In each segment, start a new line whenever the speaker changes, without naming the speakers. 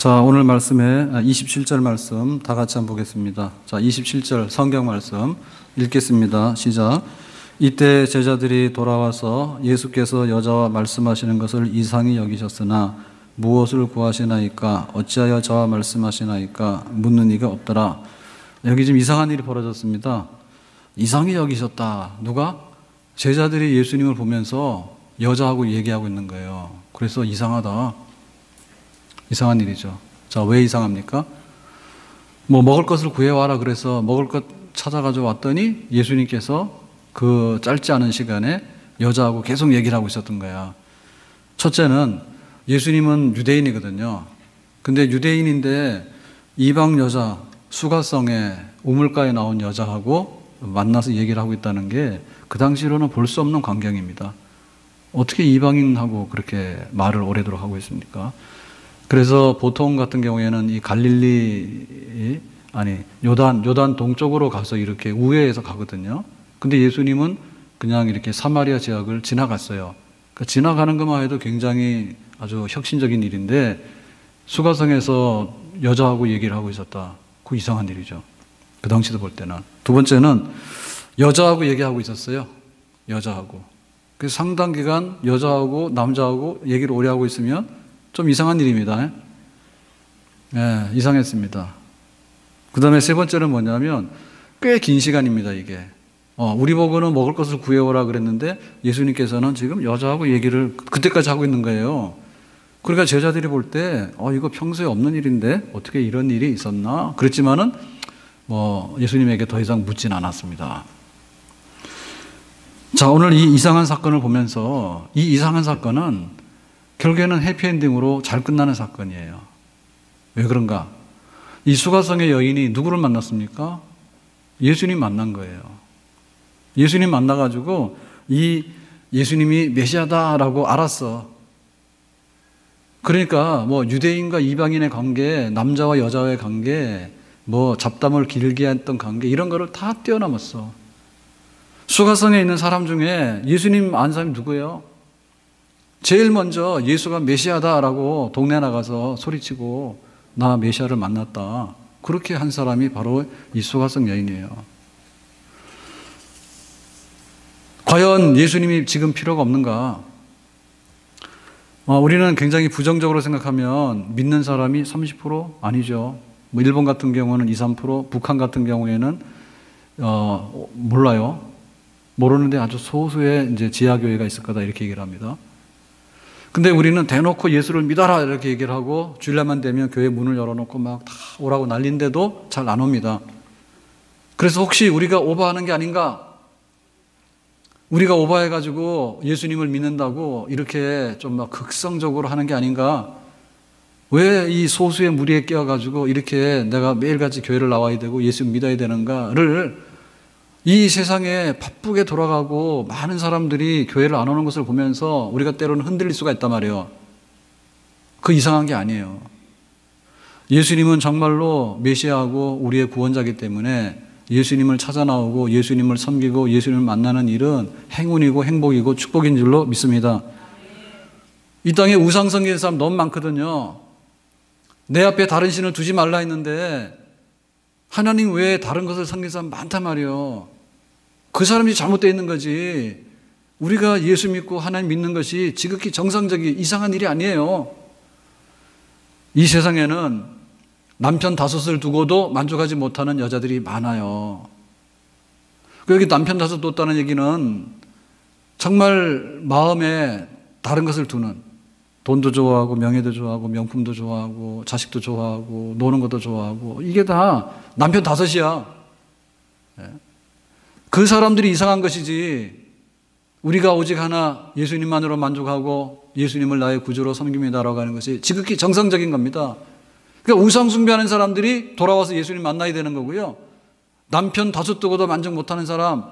자, 오늘 말씀에 27절 말씀 다 같이 한번 보겠습니다. 자, 27절 성경 말씀 읽겠습니다. 시작. 이때 제자들이 돌아와서 예수께서 여자와 말씀하시는 것을 이상히 여기셨으나 무엇을 구하시나이까? 어찌하여 저와 말씀하시나이까? 묻는 이가 없더라. 여기 지금 이상한 일이 벌어졌습니다. 이상히 여기셨다. 누가? 제자들이 예수님을 보면서 여자하고 얘기하고 있는 거예요. 그래서 이상하다. 이상한 일이죠. 자, 왜 이상합니까? 먹을 것을 구해와라 그래서 먹을 것 찾아가지고 왔더니 예수님께서 그 짧지 않은 시간에 여자하고 계속 얘기를 하고 있었던 거야. 첫째는 예수님은 유대인이거든요. 근데 유대인인데 이방 여자, 수가성에 우물가에 나온 여자하고 만나서 얘기를 하고 있다는 게 그 당시로는 볼 수 없는 광경입니다. 어떻게 이방인하고 그렇게 말을 오래도록 하고 있습니까? 그래서 보통 같은 경우에는 이 요단 동쪽으로 가서 이렇게 우회해서 가거든요. 근데 예수님은 그냥 이렇게 사마리아 지역을 지나갔어요. 그러니까 지나가는 것만 해도 굉장히 아주 혁신적인 일인데 수가성에서 여자하고 얘기를 하고 있었다. 그 이상한 일이죠. 그 당시도 볼 때는. 두 번째는 여자하고 얘기하고 있었어요. 여자하고. 그래서 상당 기간 여자하고 남자하고 얘기를 오래 하고 있으면 좀 이상한 일입니다. 예, 이상했습니다. 그 다음에 세 번째는 뭐냐면 꽤 긴 시간입니다, 이게. 우리 보고는 먹을 것을 구해오라 그랬는데 예수님께서는 지금 여자하고 얘기를 그때까지 하고 있는 거예요. 그러니까 제자들이 볼 때, 이거 평소에 없는 일인데 어떻게 이런 일이 있었나? 그랬지만은 예수님에게 더 이상 묻진 않았습니다. 자, 오늘 이 이상한 사건을 보면서 이 이상한 사건은 결국에는 해피엔딩으로 잘 끝나는 사건이에요. 왜 그런가? 이 수가성의 여인이 누구를 만났습니까? 예수님 만난 거예요. 예수님 만나가지고 이 예수님이 메시아다라고 알았어. 그러니까 유대인과 이방인의 관계, 남자와 여자와의 관계, 잡담을 길게 했던 관계 이런 거를 다 뛰어넘었어. 수가성에 있는 사람 중에 예수님 아는 사람이 누구예요? 제일 먼저 예수가 메시아다라고 동네 나가서 소리치고 나 메시아를 만났다. 그렇게 한 사람이 바로 이 수가성 여인이에요. 과연 예수님이 지금 필요가 없는가? 우리는 굉장히 부정적으로 생각하면 믿는 사람이 30% 아니죠. 일본 같은 경우는 2, 3%, 북한 같은 경우에는 몰라요. 모르는데 아주 소수의 이제 지하교회가 있을 거다 이렇게 얘기를 합니다. 근데 우리는 대놓고 예수를 믿어라 이렇게 얘기를 하고 주일날만 되면 교회 문을 열어놓고 막 다 오라고 난리인데도 잘 안 옵니다. 그래서 혹시 우리가 오버하는 게 아닌가? 우리가 오버해가지고 예수님을 믿는다고 이렇게 좀 막 극성적으로 하는 게 아닌가? 왜 이 소수의 무리에 끼어가지고 이렇게 내가 매일같이 교회를 나와야 되고 예수 믿어야 되는가를 이 세상에 바쁘게 돌아가고 많은 사람들이 교회를 안 오는 것을 보면서 우리가 때로는 흔들릴 수가 있단 말이에요. 그 이상한 게 아니에요. 예수님은 정말로 메시아하고 우리의 구원자이기 때문에 예수님을 찾아 나오고 예수님을 섬기고 예수님을 만나는 일은 행운이고 행복이고 축복인 줄로 믿습니다. 이 땅에 우상 섬기는 사람 너무 많거든요. 내 앞에 다른 신을 두지 말라 했는데 하나님 외에 다른 것을 섬기는 사람 많단 말이에요. 그 사람이 잘못되어 있는 거지. 우리가 예수 믿고 하나님 믿는 것이 지극히 정상적인 이상한 일이 아니에요. 이 세상에는 남편 5을 두고도 만족하지 못하는 여자들이 많아요. 여기 남편 5 뒀다는 얘기는 정말 마음에 다른 것을 두는, 돈도 좋아하고 명예도 좋아하고 명품도 좋아하고 자식도 좋아하고 노는 것도 좋아하고 이게 다 남편 5이야. 그 사람들이 이상한 것이지 우리가 오직 하나 예수님만으로 만족하고 예수님을 나의 구주로 섬깁니다라고 하는 것이 지극히 정상적인 겁니다. 그러니까 우상 숭배하는 사람들이 돌아와서 예수님 만나야 되는 거고요. 남편 5 두고도 만족 못하는 사람,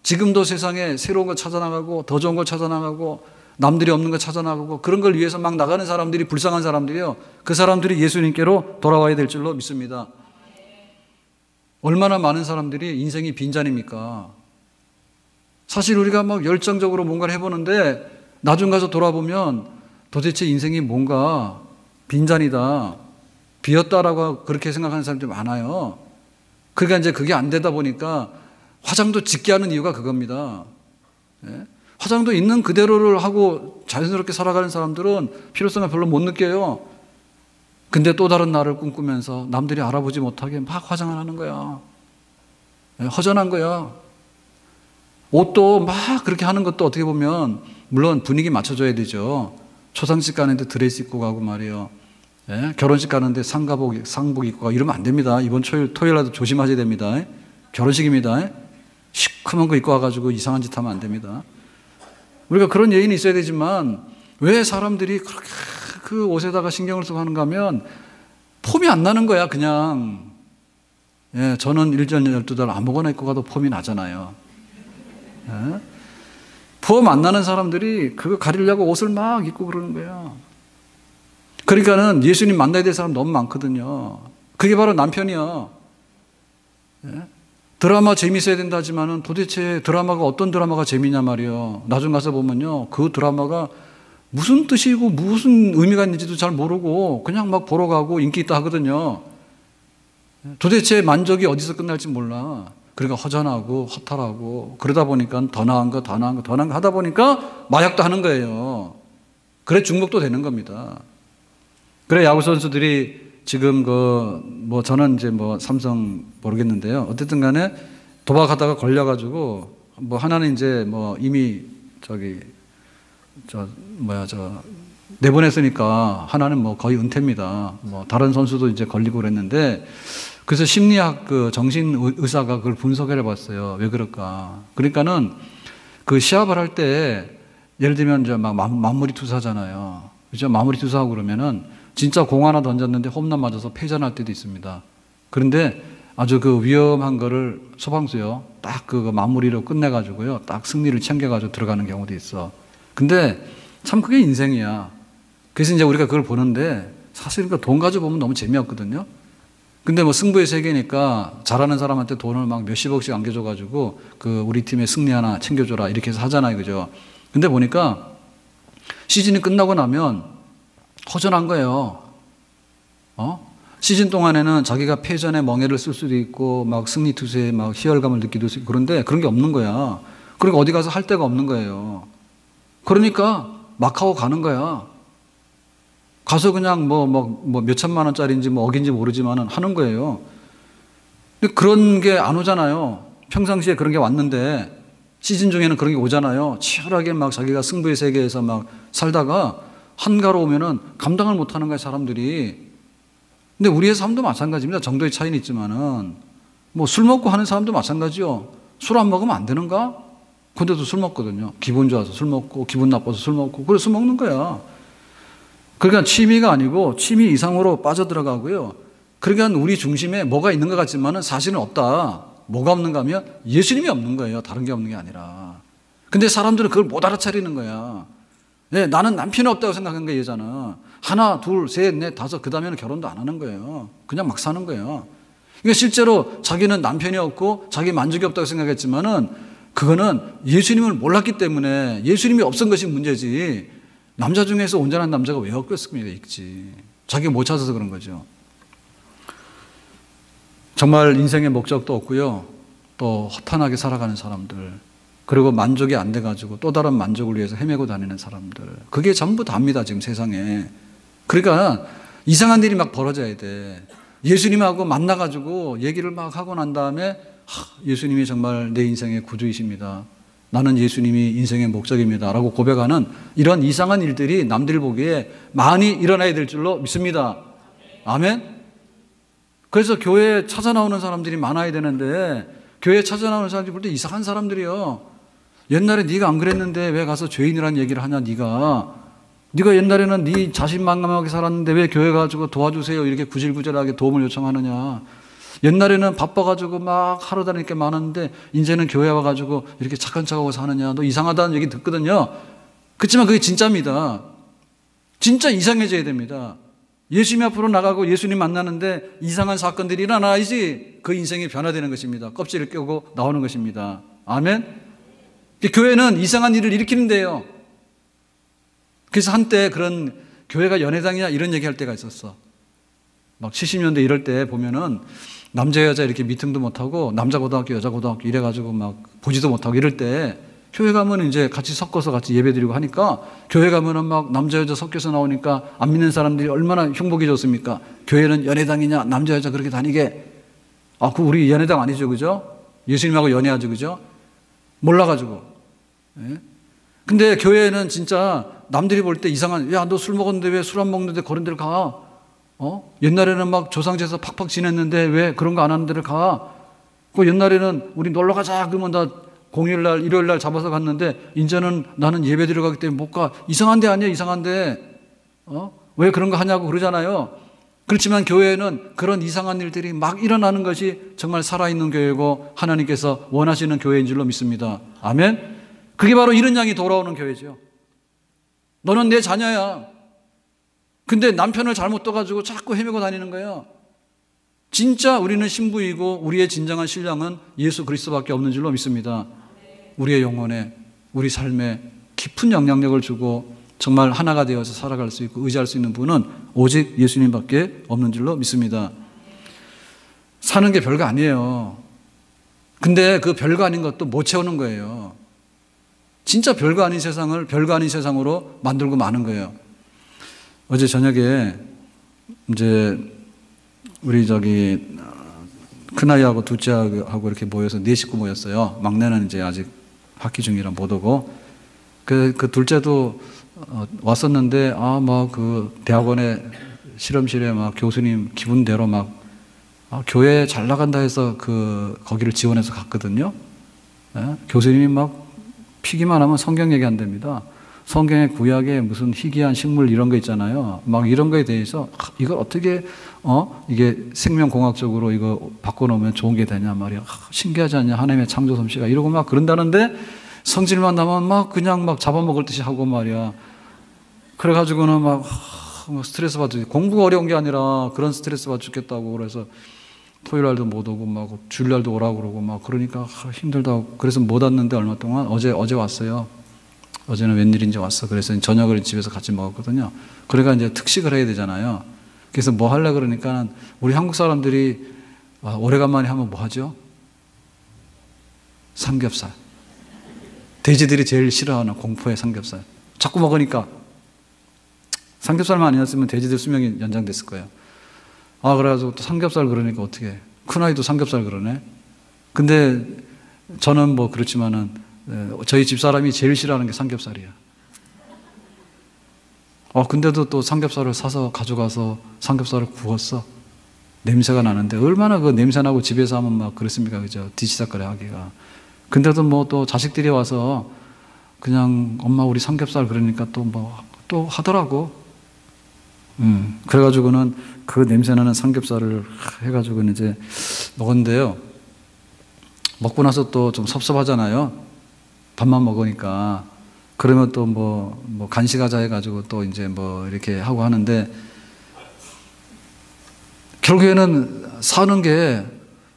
지금도 세상에 새로운 거 찾아나가고 더 좋은 걸 찾아나가고 남들이 없는 거 찾아나가고 그런 걸 위해서 막 나가는 사람들이 불쌍한 사람들이요. 그 사람들이 예수님께로 돌아와야 될 줄로 믿습니다. 얼마나 많은 사람들이 인생이 빈잔입니까? 사실 우리가 막 열정적으로 뭔가를 해보는데 나중 가서 돌아보면 도대체 인생이 뭔가 빈잔이다. 비었다라고 그렇게 생각하는 사람들이 많아요. 그러니까 이제 그게 안 되다 보니까 화장도 짙게 하는 이유가 그겁니다. 예? 화장도 있는 그대로를 하고 자연스럽게 살아가는 사람들은 필요성을 별로 못 느껴요. 근데 또 다른 나를 꿈꾸면서 남들이 알아보지 못하게 막 화장을 하는 거야. 예? 허전한 거야. 옷도 막 그렇게 하는 것도 어떻게 보면 물론 분위기 맞춰줘야 되죠. 초상식 가는데 드레스 입고 가고 말이에요. 예? 결혼식 가는데 상복 입고 가고 이러면 안 됩니다. 이번 토요일라도 조심하셔야 됩니다. 결혼식입니다. 시커먼 거 입고 와가지고 이상한 짓 하면 안 됩니다. 우리가 그런 예의는 있어야 되지만 왜 사람들이 그렇게 그 옷에다가 신경을 쓰고 하는가 하면 폼이 안 나는 거야, 그냥. 예, 저는 1년 12달 아무거나 입고 가도 폼이 나잖아요. 예? 폼 안 나는 사람들이 그거 가리려고 옷을 막 입고 그러는 거야. 그러니까는 예수님 만나야 될 사람 너무 많거든요. 그게 바로 남편이야. 예? 드라마 재밌어야 된다 하지만은 도대체 드라마가 어떤 드라마가 재미냐 말이에요. 나중 가서 보면요. 그 드라마가 무슨 뜻이고 무슨 의미가 있는지도 잘 모르고 그냥 막 보러 가고 인기 있다 하거든요. 도대체 만족이 어디서 끝날지 몰라. 그러니까 허전하고 허탈하고 그러다 보니까 더 나은 거 하다 보니까 마약도 하는 거예요. 그래 중독도 되는 겁니다. 그래 야구 선수들이 지금 저는 이제 삼성 모르겠는데요. 어쨌든 간에 도박하다가 걸려가지고 하나는 이제 이미 내보냈으니까 하나는 거의 은퇴입니다. 다른 선수도 이제 걸리고 그랬는데 그래서 심리학 정신 의사가 그걸 분석을 해봤어요. 왜 그럴까? 그러니까는 그 시합을 할 때 예를 들면 이제 막 마무리 투사잖아요. 그죠? 마무리 투사하고 그러면은 진짜 공 하나 던졌는데 홈런 맞아서 패전할 때도 있습니다. 그런데 아주 그 위험한 거를 소방수요. 딱 그 마무리로 끝내가지고요. 딱 승리를 챙겨가지고 들어가는 경우도 있어. 근데 참 그게 인생이야. 그래서 이제 우리가 그걸 보는데 사실 돈 가지고 보면 너무 재미없거든요. 근데 승부의 세계니까 잘하는 사람한테 돈을 막 몇십억씩 안겨줘가지고 우리 팀의 승리 하나 챙겨줘라 이렇게 해서 하잖아요. 그죠? 근데 보니까 시즌이 끝나고 나면 허전한 거예요. 시즌 동안에는 자기가 패전에 멍해를 쓸 수도 있고 막 승리 투수에 막 희열감을 느끼도 있고 그런데 그런 게 없는 거야. 그러니까 어디 가서 할 데가 없는 거예요. 그러니까 막 하고 가는 거야. 가서 그냥 몇 천만 원짜리인지 억인지 모르지만은 하는 거예요. 근데 그런 게 안 오잖아요. 평상시에 그런 게 왔는데 시즌 중에는 그런 게 오잖아요. 치열하게 막 자기가 승부의 세계에서 막 살다가 한가로 오면은 감당을 못 하는 거예요, 사람들이. 근데 우리의 삶도 마찬가지입니다. 정도의 차이는 있지만은 술 먹고 하는 사람도 마찬가지요. 술 안 먹으면 안 되는가? 근데도 술 먹거든요. 기분 좋아서 술 먹고 기분 나빠서 술 먹고 그래서 술 먹는 거야. 그러니까 취미가 아니고 취미 이상으로 빠져들어가고요. 그러니까 우리 중심에 뭐가 있는 것 같지만은 사실은 없다. 뭐가 없는가 하면 예수님이 없는 거예요. 다른 게 없는 게 아니라. 근데 사람들은 그걸 못 알아차리는 거야. 네, 나는 남편이 없다고 생각한 게 얘잖아. 하나, 둘, 셋, 넷, 다섯 그 다음에는 결혼도 안 하는 거예요. 그냥 막 사는 거예요. 그러니까 실제로 자기는 남편이 없고 자기 만족이 없다고 생각했지만은 그거는 예수님을 몰랐기 때문에 예수님이 없은 것이 문제지. 남자 중에서 온전한 남자가 왜 없겠습니까? 있지. 자기가 못 찾아서 그런 거죠. 정말 인생의 목적도 없고요. 또 허탄하게 살아가는 사람들. 그리고 만족이 안 돼가지고 또 다른 만족을 위해서 헤매고 다니는 사람들. 그게 전부 다입니다, 지금 세상에. 그러니까 이상한 일이 막 벌어져야 돼. 예수님하고 만나가지고 얘기를 막 하고 난 다음에 예수님이 정말 내 인생의 구주이십니다. 나는 예수님이 인생의 목적입니다. 라고 고백하는 이런 이상한 일들이 남들 보기에 많이 일어나야 될 줄로 믿습니다. 아멘? 그래서 교회에 찾아 나오는 사람들이 많아야 되는데 교회에 찾아 나오는 사람들이 볼 때 이상한 사람들이요. 옛날에 네가 안 그랬는데 왜 가서 죄인이라는 얘기를 하냐 네가 옛날에는 네 자신만감하게 살았는데 왜 교회 가지고 도와주세요 이렇게 구질구질하게 도움을 요청하느냐. 옛날에는 바빠가지고 막 하러 다닐 게 많았는데 이제는 교회 와가지고 이렇게 착한 척하고 사느냐. 너 이상하다는 얘기 듣거든요. 그렇지만 그게 진짜입니다. 진짜 이상해져야 됩니다. 예수님 앞으로 나가고 예수님 만나는데 이상한 사건들이 일어나야지 그 인생이 변화되는 것입니다. 껍질을 껴고 나오는 것입니다. 아멘? 교회는 이상한 일을 일으키는데요. 그래서 한때 그런 교회가 연회장이냐 이런 얘기할 때가 있었어. 막 70년대 이럴 때 보면은 남자 여자 이렇게 미팅도 못하고 남자 고등학교 여자 고등학교 이래가지고 막 보지도 못하고 이럴 때 교회 가면 이제 같이 섞어서 같이 예배 드리고 하니까 교회 가면은 막 남자 여자 섞여서 나오니까 안 믿는 사람들이 얼마나 흉복이 좋습니까? 교회는 연애당이냐 남자 여자 그렇게 다니게. 그 우리 연애당 아니죠, 그죠? 예수님하고 연애하죠, 그죠? 몰라가지고. 예? 근데 교회는 진짜 남들이 볼 때 이상한, 야, 너 술 먹었는데 왜 술 안 먹는데 그런 데를 가? 옛날에는 막 조상제사 팍팍 지냈는데 왜 그런 거 안 하는 데를 가? 그 옛날에는 우리 놀러 가자 그러면 나 공휴일날, 일요일날 잡아서 갔는데 이제는 나는 예배 들어가기 때문에 못 가. 이상한 데 아니야, 이상한 데. 왜 그런 거 하냐고 그러잖아요. 그렇지만 교회는 그런 이상한 일들이 막 일어나는 것이 정말 살아있는 교회고 하나님께서 원하시는 교회인 줄로 믿습니다. 아멘? 그게 바로 이런 양이 돌아오는 교회죠. 너는 내 자녀야. 근데 남편을 잘못 떠가지고 자꾸 헤매고 다니는 거예요. 진짜 우리는 신부이고 우리의 진정한 신랑은 예수 그리스도밖에 없는 줄로 믿습니다. 우리의 영혼에, 우리 삶에 깊은 영향력을 주고 정말 하나가 되어서 살아갈 수 있고 의지할 수 있는 분은 오직 예수님밖에 없는 줄로 믿습니다. 사는 게 별거 아니에요. 근데 그 별거 아닌 것도 못 채우는 거예요. 진짜 별거 아닌 세상을 별거 아닌 세상으로 만들고 마는 거예요. 어제 저녁에 이제 우리 큰아이하고 둘째하고 이렇게 모여서 4식구 모였어요. 막내는 이제 아직 학기 중이라 못 오고 그 둘째도 왔었는데 그 대학원에 실험실에 막 교수님 기분대로 막 교회 잘 나간다 해서 거기를 지원해서 갔거든요. 예? 교수님이 막 피기만 하면 성경 얘기한답니다. 성경의 구약에 무슨 희귀한 식물 이런 거 있잖아요. 막 이런 거에 대해서 이걸 어떻게 이게 생명공학적으로 이거 바꿔놓으면 좋은 게 되냐 말이야. 신기하지 않냐 하나님의 창조 솜씨가 이러고 막 그런다는데 성질만 나면 막 그냥 막 잡아먹을 듯이 하고 말이야. 그래가지고는 막 스트레스 받지. 공부가 어려운 게 아니라 그런 스트레스 받 죽겠다고 그래서 토요일 날도 못 오고 막 주일 날도 오라고 그러고 막 그러니까 힘들다고 그래서 못 왔는데 얼마 동안 어제 왔어요. 어제는 웬일인지 왔어. 그래서 저녁을 집에서 같이 먹었거든요. 그러니까 이제 특식을 해야 되잖아요. 그래서 뭐 하려고 그러니까 우리 한국 사람들이 오래간만에 하면 뭐 하죠? 삼겹살. 돼지들이 제일 싫어하는 공포의 삼겹살. 자꾸 먹으니까 삼겹살만 아니었으면 돼지들 수명이 연장됐을 거예요. 그래가지고 또 삼겹살 그러니까 어떻게 큰아이도 삼겹살 그러네. 근데 저는 뭐 그렇지만은 저희 집사람이 제일 싫어하는 게 삼겹살이야. 근데도 또 삼겹살을 사서 가져가서 삼겹살을 구웠어. 냄새가 나는데 얼마나 그 냄새나고 집에서 하면 막 그렇습니까, 그죠? 뒤치다거리 하기가. 근데도 뭐 또 자식들이 와서 그냥 엄마 우리 삼겹살 그러니까 또 하더라고. 그래가지고는 그 냄새나는 삼겹살을 해가지고 이제 먹었는데요. 먹고 나서 또 좀 섭섭하잖아요. 밥만 먹으니까. 그러면 또 뭐 간식하자 해가지고 또 이제 뭐 이렇게 하고 하는데 결국에는 사는 게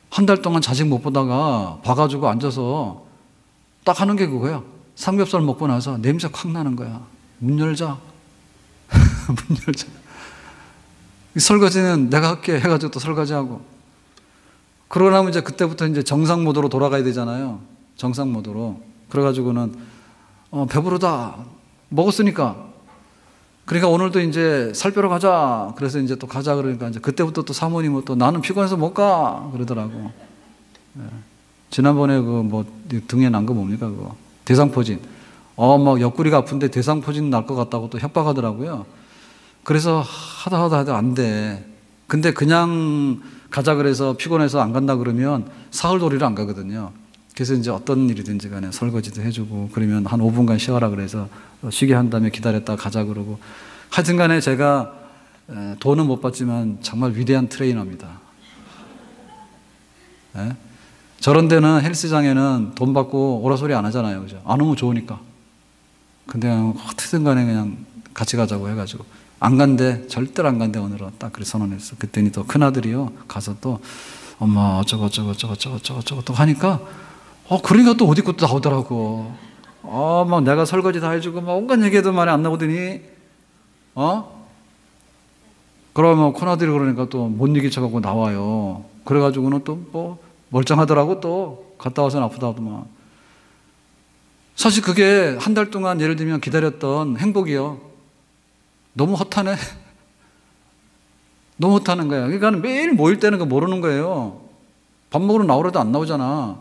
한 달 동안 자식 못 보다가 봐가지고 앉아서 딱 하는 게 그거야. 삼겹살 먹고 나서 냄새 확 나는 거야. 문 열자. 문 열자. 설거지는 내가 할게 해가지고 또 설거지하고. 그러고 나면 이제 그때부터 이제 정상 모드로 돌아가야 되잖아요. 정상 모드로. 그래가지고는 배부르다. 먹었으니까. 그러니까 오늘도 이제 살 빼러 가자. 그래서 이제 또 가자 그러니까 이제 그때부터 또 사모님은 또 나는 피곤해서 못 가. 그러더라고. 예. 지난번에 등에 난 거 뭡니까 그거. 대상포진. 막 옆구리가 아픈데 대상포진 날 것 같다고 또 협박하더라고요. 그래서 하다 안 돼. 근데 그냥 가자 그래서 피곤해서 안 간다 그러면 사흘도리를 안 가거든요. 그래서 이제 어떤 일이든지 간에 설거지도 해주고 그러면 한 5분간 쉬어라 그래서 쉬게 한 다음에 기다렸다가 가자 그러고 하여튼 간에 제가 돈은 못 받지만 정말 위대한 트레이너입니다. 예? 저런 데는 헬스장에는 돈 받고 오라 소리 안 하잖아요. 그죠? 안 오면 좋으니까. 근데 어떻든 간에 그냥 같이 가자고 해가지고 안 간대. 절대로 안 간대 오늘은. 딱 그래 선언했어. 그랬더니 또 큰아들이요. 가서 또 엄마 어쩌고 또 하니까 그러니까 또 옷 입고 또 나오더라고. 막 내가 설거지 다 해주고 막 온갖 얘기해도 말이 안 나오더니 그러면 큰아들이 그러니까 또 못 이길 척하고 나와요. 그래가지고는 또 뭐 멀쩡하더라고 또 갔다 와서는 아프다 하더만. 사실 그게 한 달 동안 예를 들면 기다렸던 행복이요. 너무 허탄해. 너무 허탄한 거야. 그러니까 매일 모일 때는 그거 모르는 거예요. 밥 먹으러 나오려도 안 나오잖아.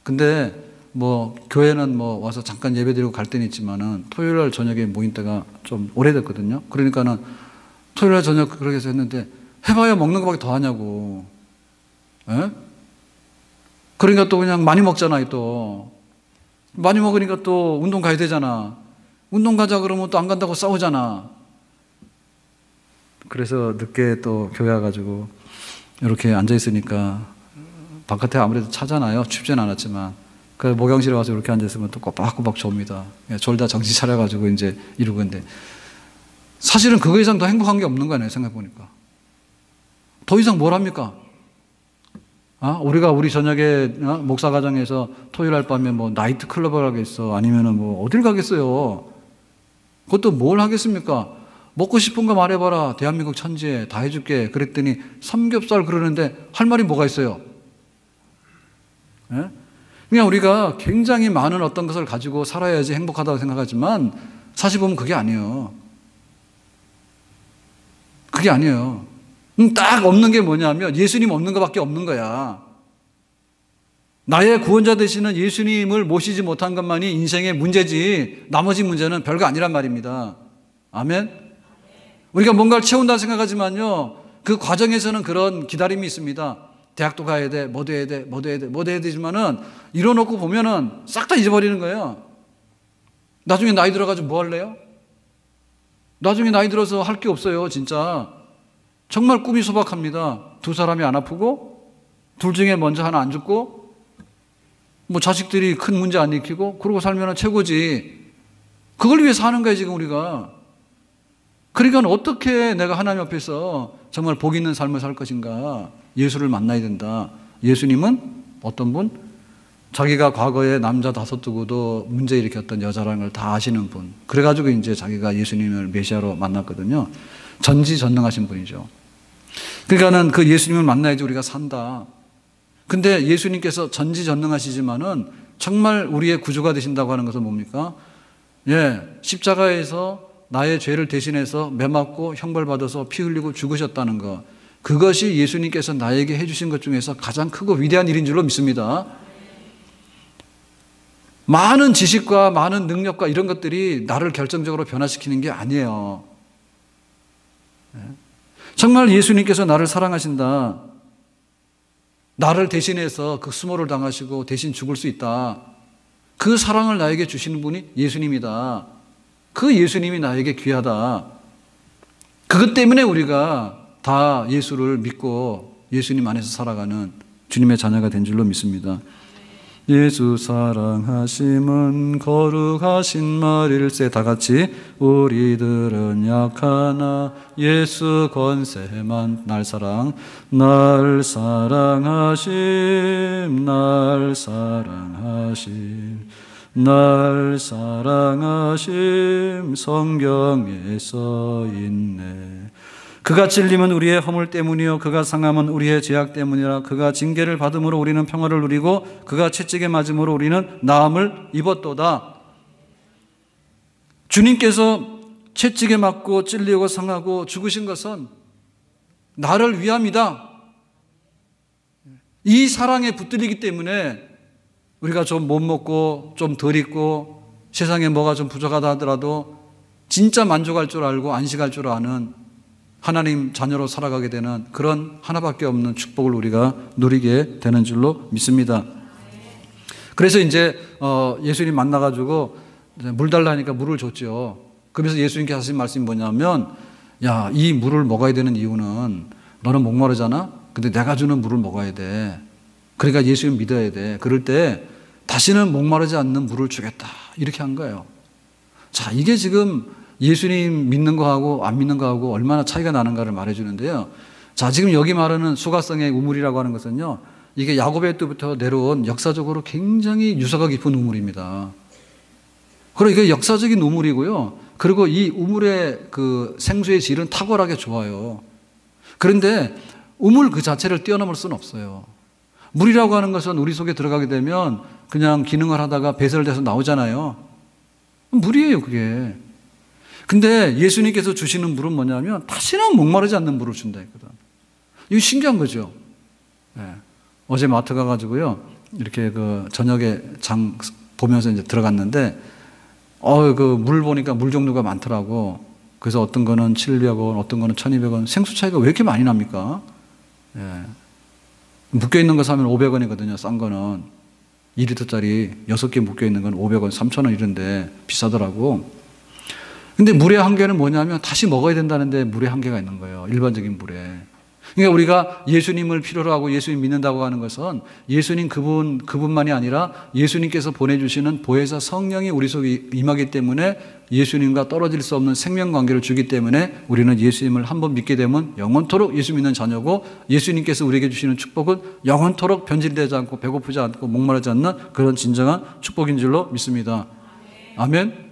근데 뭐 교회는 뭐 와서 잠깐 예배드리고 갈 때는 있지만은 토요일 날 저녁에 모인 때가 좀 오래됐거든요. 그러니까는 토요일 날 저녁 그렇게 해서 했는데 해봐야 먹는 거밖에 더 하냐고. 에? 그러니까 또 그냥 많이 먹잖아. 또 많이 먹으니까 또 운동 가야 되잖아. 운동 가자 그러면 또 안 간다고 싸우잖아. 그래서 늦게 또 교회 와가지고 이렇게 앉아있으니까 바깥에 아무래도 차잖아요. 춥진 않았지만. 그 목욕실에 와서 이렇게 앉아있으면 또 꼬박꼬박 졸립니다. 졸다 정신 차려가지고 이제 이러고 있는데 사실은 그거 이상 더 행복한 게 없는 거네요. 생각해보니까. 더 이상 뭘 합니까? 우리가 우리 저녁에 목사가정에서 토요일 날 밤에 뭐 나이트 클럽을 하겠어? 아니면은 뭐 어딜 가겠어요? 그것도 뭘 하겠습니까? 먹고 싶은 거 말해봐라. 대한민국 천지에 다 해줄게. 그랬더니 삼겹살 그러는데 할 말이 뭐가 있어요? 예? 그냥 우리가 굉장히 많은 어떤 것을 가지고 살아야지 행복하다고 생각하지만 사실 보면 그게 아니에요. 그게 아니에요. 딱 없는 게 뭐냐면 예수님 없는 것밖에 없는 거야. 나의 구원자 되시는 예수님을 모시지 못한 것만이 인생의 문제지 나머지 문제는 별거 아니란 말입니다. 아멘? 우리가 뭔가를 채운다 생각하지만요, 그 과정에서는 그런 기다림이 있습니다. 대학도 가야 돼, 뭐도 해야 돼, 뭐도 해야 돼, 뭐도 해야 되지만은 이뤄놓고 보면은 싹 다 잊어버리는 거예요. 나중에 나이 들어가지고 뭐 할래요? 나중에 나이 들어서 할 게 없어요, 진짜. 정말 꿈이 소박합니다. 두 사람이 안 아프고, 둘 중에 먼저 하나 안 죽고, 뭐 자식들이 큰 문제 안 일으키고, 그러고 살면 최고지. 그걸 위해서 하는 거예요, 지금 우리가. 그러니까 어떻게 내가 하나님 앞에서 정말 복 있는 삶을 살 것인가? 예수를 만나야 된다. 예수님은 어떤 분? 자기가 과거에 남자 5 두고도 문제 일으켰던 여자라는 걸 다 아시는 분. 그래가지고 이제 자기가 예수님을 메시아로 만났거든요. 전지전능하신 분이죠. 그러니까는 그 예수님을 만나야지 우리가 산다. 근데 예수님께서 전지전능하시지만은 정말 우리의 구주가 되신다고 하는 것은 뭡니까? 십자가에서 나의 죄를 대신해서 매 맞고 형벌받아서 피 흘리고 죽으셨다는 것. 그것이 예수님께서 나에게 해주신 것 중에서 가장 크고 위대한 일인 줄로 믿습니다. 많은 지식과 많은 능력과 이런 것들이 나를 결정적으로 변화시키는 게 아니에요. 정말 예수님께서 나를 사랑하신다. 나를 대신해서 그 수모를 당하시고 대신 죽을 수 있다. 그 사랑을 나에게 주시는 분이 예수님이다. 그 예수님이 나에게 귀하다. 그것 때문에 우리가 다 예수를 믿고 예수님 안에서 살아가는 주님의 자녀가 된 줄로 믿습니다. 예수 사랑하심은 거룩하신 말일세. 다 같이 우리들은 약하나 예수 권세만. 날 사랑하심 날 사랑하심 성경에 써 있네. 그가 찔림은 우리의 허물 때문이요 그가 상함은 우리의 죄악 때문이라. 그가 징계를 받음으로 우리는 평화를 누리고 그가 채찍에 맞음으로 우리는 나음을 입었도다. 주님께서 채찍에 맞고 찔리고 상하고 죽으신 것은 나를 위함이다. 이 사랑에 붙들리기 때문에 우리가 좀 못 먹고 좀 덜 입고 세상에 뭐가 좀 부족하다 하더라도 진짜 만족할 줄 알고 안식할 줄 아는 하나님 자녀로 살아가게 되는 그런 하나밖에 없는 축복을 우리가 누리게 되는 줄로 믿습니다. 그래서 이제 예수님 만나가지고 물 달라니까 물을 줬죠. 그러면서 예수님께서 하신 말씀이 뭐냐면, 야, 이 물을 먹어야 되는 이유는 너는 목마르잖아? 근데 내가 주는 물을 먹어야 돼. 그러니까 예수님 믿어야 돼. 그럴 때 다시는 목마르지 않는 물을 주겠다. 이렇게 한 거예요. 자, 이게 지금 예수님 믿는 거하고 안 믿는 거하고 얼마나 차이가 나는가를 말해주는데요. 자, 지금 여기 말하는 수가성의 우물이라고 하는 것은요, 이게 야곱의 때부터 내려온 역사적으로 굉장히 유서가 깊은 우물입니다. 그리고 이게 역사적인 우물이고요. 그리고 이 우물의 그 생수의 질은 탁월하게 좋아요. 그런데 우물 그 자체를 뛰어넘을 수는 없어요. 물이라고 하는 것은 우리 속에 들어가게 되면 그냥 기능을 하다가 배설돼서 나오잖아요. 물이에요, 그게. 근데 예수님께서 주시는 물은 뭐냐면 다시는 목마르지 않는 물을 준다 했거든. 이거 신기한 거죠. 네. 어제 마트 가가지고요, 이렇게 그 저녁에 장 보면서 이제 들어갔는데, 그 물 보니까 물 종류가 많더라고. 그래서 어떤 거는 700원, 어떤 거는 1200원. 생수 차이가 왜 이렇게 많이 납니까? 예. 묶여있는 거 사면 500원이거든요, 싼 거는. 2리터짜리 6개 묶여있는 건 500원, 3,000원 이런데 비싸더라고. 근데 물의 한계는 뭐냐면 다시 먹어야 된다는데 물의 한계가 있는 거예요, 일반적인 물에. 그러니까 우리가 예수님을 필요로 하고 예수님 믿는다고 하는 것은 예수님 그분만이 아니라 예수님께서 보내주시는 보혜사 성령이 우리 속에 임하기 때문에 예수님과 떨어질 수 없는 생명관계를 주기 때문에 우리는 예수님을 한번 믿게 되면 영원토록 예수 믿는 자녀고, 예수님께서 우리에게 주시는 축복은 영원토록 변질되지 않고 배고프지 않고 목마르지 않는 그런 진정한 축복인 줄로 믿습니다. 아멘.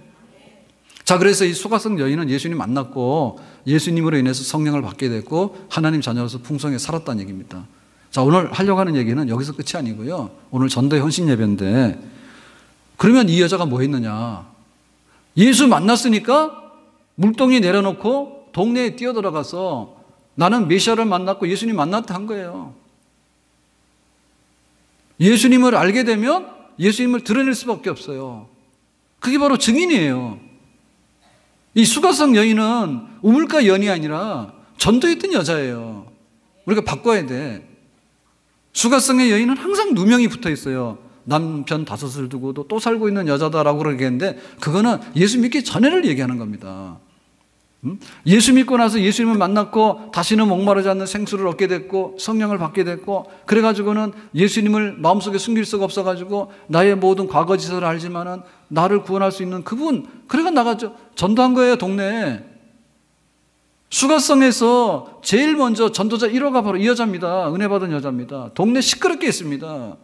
자, 그래서 이 수가성 여인은 예수님 만났고 예수님으로 인해서 성령을 받게 됐고 하나님 자녀로서 풍성하게 살았다는 얘기입니다. 자, 오늘 하려고 하는 얘기는 여기서 끝이 아니고요. 오늘 전도의 헌신 예배인데, 그러면 이 여자가 뭐 했느냐? 예수 만났으니까 물동이 내려놓고 동네에 뛰어들어가서 나는 메시아를 만났고 예수님 만났다 한 거예요. 예수님을 알게 되면 예수님을 드러낼 수밖에 없어요. 그게 바로 증인이에요. 이 수가성 여인은 우물가 연이 아니라 전도했던 여자예요. 우리가 바꿔야 돼. 수가성의 여인은 항상 누명이 붙어 있어요. 남편 5을 두고도 또 살고 있는 여자다라고 그러겠는데, 그거는 예수 믿기 전에를 얘기하는 겁니다. 예수 믿고 나서 예수님을 만났고 다시는 목마르지 않는 생수를 얻게 됐고 성령을 받게 됐고, 그래가지고는 예수님을 마음속에 숨길 수가 없어가지고 나의 모든 과거 지사를 알지만은 나를 구원할 수 있는 그분, 그래가 나가죠. 전도한 거예요, 동네에. 수가성에서 제일 먼저 전도자 1호가 바로 이 여자입니다. 은혜 받은 여자입니다. 동네 시끄럽게 했습니다.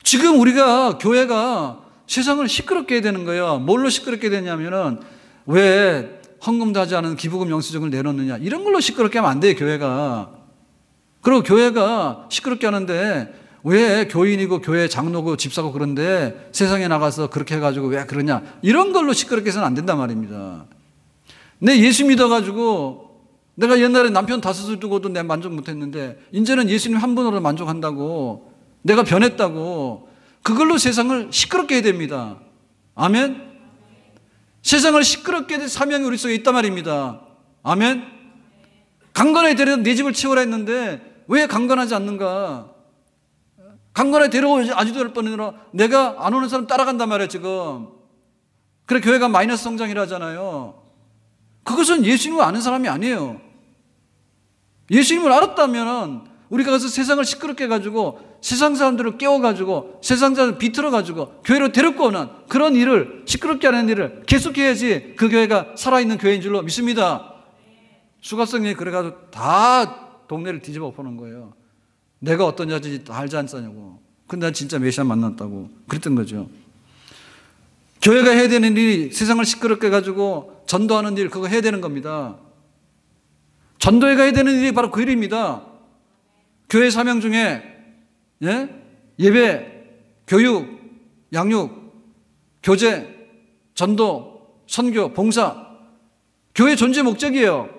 지금 우리가 교회가 세상을 시끄럽게 해야 되는 거예요. 뭘로 시끄럽게 되냐면은 왜 헌금도 하지 않은 기부금 영수증을 내놓느냐, 이런 걸로 시끄럽게 하면 안 돼요, 교회가. 그리고 교회가 시끄럽게 하는데 왜 교인이고 교회 장로고 집사고 그런데 세상에 나가서 그렇게 해가지고 왜 그러냐, 이런 걸로 시끄럽게 해서는 안 된단 말입니다. 내 예수 믿어가지고 내가 옛날에 남편 5을 두고도 내가 만족 못했는데 이제는 예수님 한 분으로 만족한다고, 내가 변했다고, 그걸로 세상을 시끄럽게 해야 됩니다. 아멘. 세상을 시끄럽게 된 사명이 우리 속에 있단 말입니다. 아멘. 강건하게 데려다 내 집을 채우라 했는데 왜 강건하지 않는가? 강건하게 데려오지 아지도 할 뻔하느라 내가 안 오는 사람 따라간단 말이에요, 지금. 그래, 교회가 마이너스 성장이라 하잖아요. 그것은 예수님을 아는 사람이 아니에요. 예수님을 알았다면 우리가 가서 세상을 시끄럽게 해가지고 세상 사람들을 깨워가지고 세상 사람들을 비틀어가지고 교회로 데리고 오는 그런 일을, 시끄럽게 하는 일을 계속해야지 그 교회가 살아있는 교회인 줄로 믿습니다. 수가성이 그래가지고 다 동네를 뒤집어 엎어놓은 거예요. 내가 어떤 여자인지 다 알지 않냐고. 근데 난 진짜 메시아 만났다고 그랬던 거죠. 교회가 해야 되는 일이 세상을 시끄럽게 해가지고 전도하는 일, 그거 해야 되는 겁니다. 전도회가 해야 되는 일이 바로 그 일입니다. 교회 사명 중에 예배, 교육, 양육, 교제, 전도, 선교, 봉사, 교회 존재 목적이에요.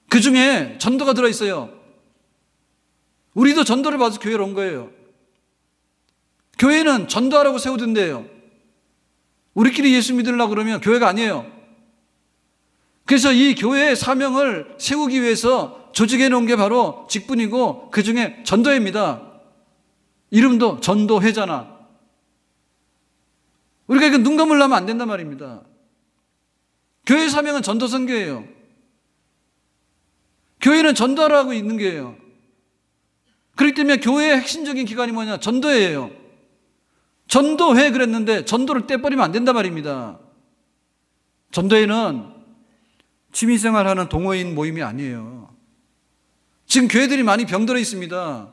그 중에 전도가 들어있어요. 우리도 전도를 받아서 교회로 온 거예요. 교회는 전도하라고 세우던 데예요. 우리끼리 예수 믿으려고 그러면 교회가 아니에요. 그래서 이 교회의 사명을 세우기 위해서 조직해 놓은 게 바로 직분이고, 그 중에 전도회입니다. 이름도 전도회잖아. 우리가 이거 눈 감으려면 안 된단 말입니다. 교회의 사명은 전도선교예요. 교회는 전도하라고 있는 거예요. 그렇기 때문에 교회의 핵심적인 기관이 뭐냐? 전도회예요. 전도회 그랬는데 전도를 떼버리면 안 된단 말입니다. 전도회는 취미생활하는 동호인 모임이 아니에요. 지금 교회들이 많이 병들어 있습니다.